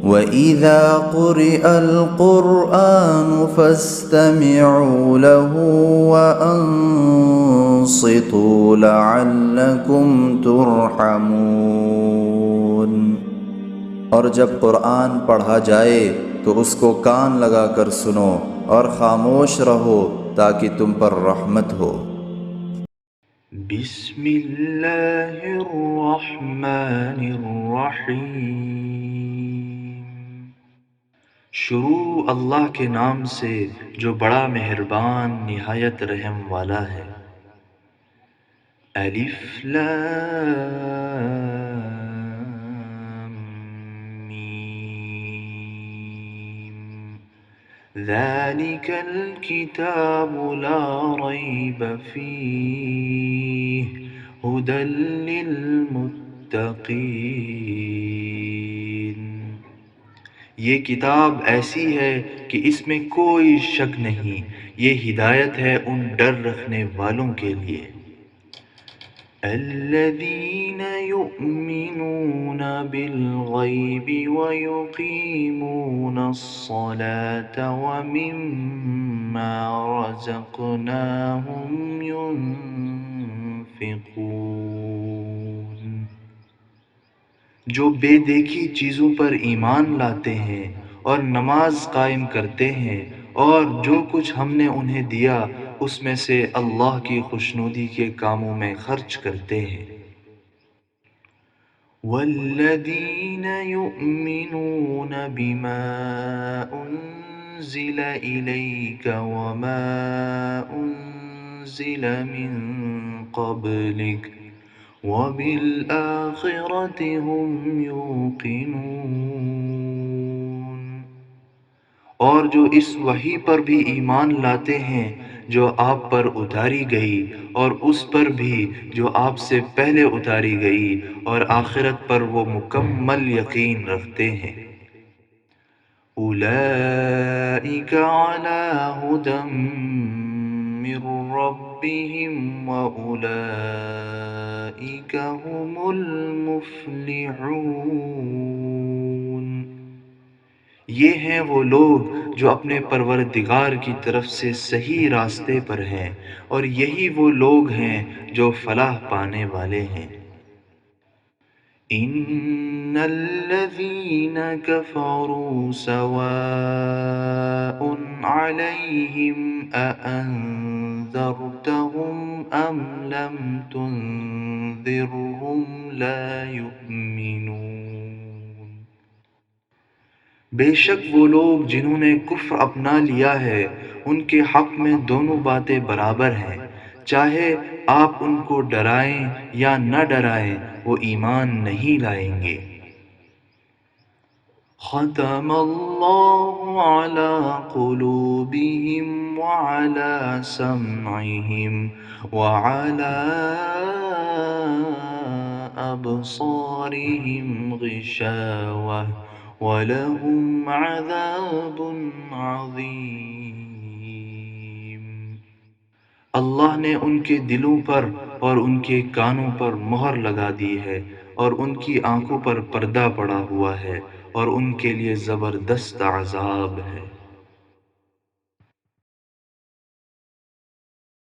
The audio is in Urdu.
وَإِذَا قُرِئَ الْقُرْآنُ فَاسْتَمِعُوا لَهُ وَأَنصِتُوا لَعَلَّكُمْ تُرْحَمُونَ۔ اور جب قرآن پڑھا جائے تو اس کو کان لگا کر سنو اور خاموش رہو تاکہ تم پر رحمت ہو۔ بسم اللہ الرحمن الرحیم۔ شروع اللہ کے نام سے جو بڑا مہربان نہایت رحم والا ہے۔ الف لام میم۔ ذالک الکتاب لا ریب فیہ ھدی للمتقین۔ یہ کتاب ایسی ہے کہ اس میں کوئی شک نہیں، یہ ہدایت ہے ان ڈر رکھنے والوں کے لیے۔ الذین یؤمنون بالغیب ویقیمون الصلاة ومما رزقناہم ينفقون۔ جو بے دیکھی چیزوں پر ایمان لاتے ہیں اور نماز قائم کرتے ہیں اور جو کچھ ہم نے انہیں دیا اس میں سے اللہ کی خوشنودی کے کاموں میں خرچ کرتے ہیں۔ والذین یؤمنون بما انزل الیک وما انزل من قبلک وبالآخرة هم یوقنون۔ اور جو اس وحی پر بھی ایمان لاتے ہیں جو آپ پر اتاری گئی اور اس پر بھی جو آپ سے پہلے اتاری گئی اور آخرت پر وہ مکمل یقین رکھتے ہیں۔ اولئک علی ھدی من ربہم واولئک ھم المفلحون۔ یہ ہیں وہ لوگ جو اپنے پروردگار کی طرف سے صحیح راستے پر ہیں اور یہی وہ لوگ ہیں جو فلاح پانے والے ہیں۔ ان الذین کفروا سواء علیہم اانذرتہم ام لم تنذرہم لا یؤمنون۔ بے شک وہ لوگ جنہوں نے کفر اپنا لیا ہے ان کے حق میں دونوں باتیں برابر ہیں، چاہے آپ ان کو ڈرائیں یا نہ ڈرائیں وہ ایمان نہیں لائیں گے۔ ختم اللہ علی قلوبہم وعلی سمعہم وعلی ابصارہم غشاوہ وَلَهُمْ عَذَابٌ عَظِيمٌ۔ اللہ نے ان کے دلوں پر اور ان کے کانوں پر مہر لگا دی ہے اور ان کی آنکھوں پر پردہ پڑا ہوا ہے اور ان کے لیے زبردست عذاب ہے۔